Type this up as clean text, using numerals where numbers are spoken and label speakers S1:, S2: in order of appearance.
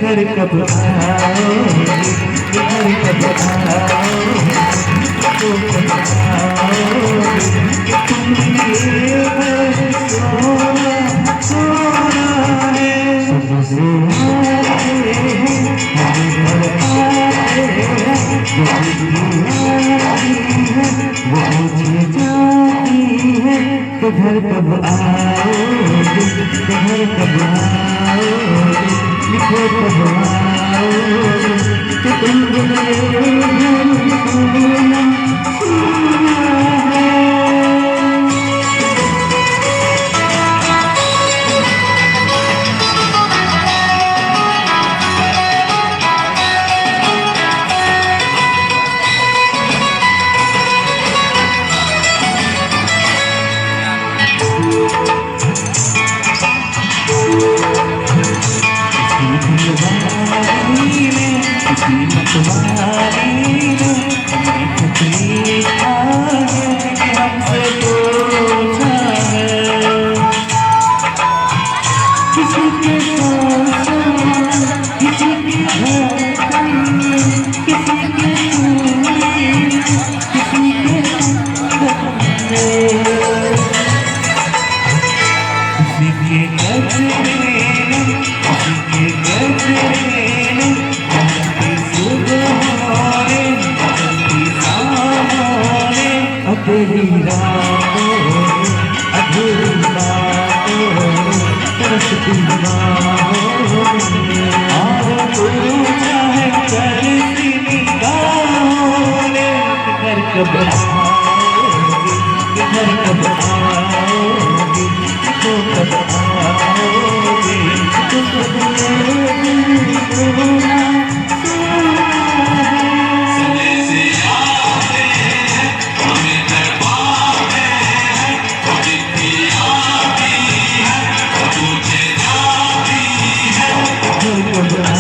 S1: घर कब आओगे, घर कब आओगे, तो कब आओगे, तुमने सोना सोना है। सबसे आते हैं हमें घर आते हैं, जो चिट्ठी आती है वो मुझे जाती है। तो घर कब आओगे, तो घर कब आओगे, लिखो कब आओगे, तो तुमने सोना सोना है। अधूरी रातों अधूरी बातों तरसती बाहों और पूछा है चलती निगाहों ने, घर कब आओगे, घर कब आओगे, तो कब आओगे, तो तुमने सोना सोना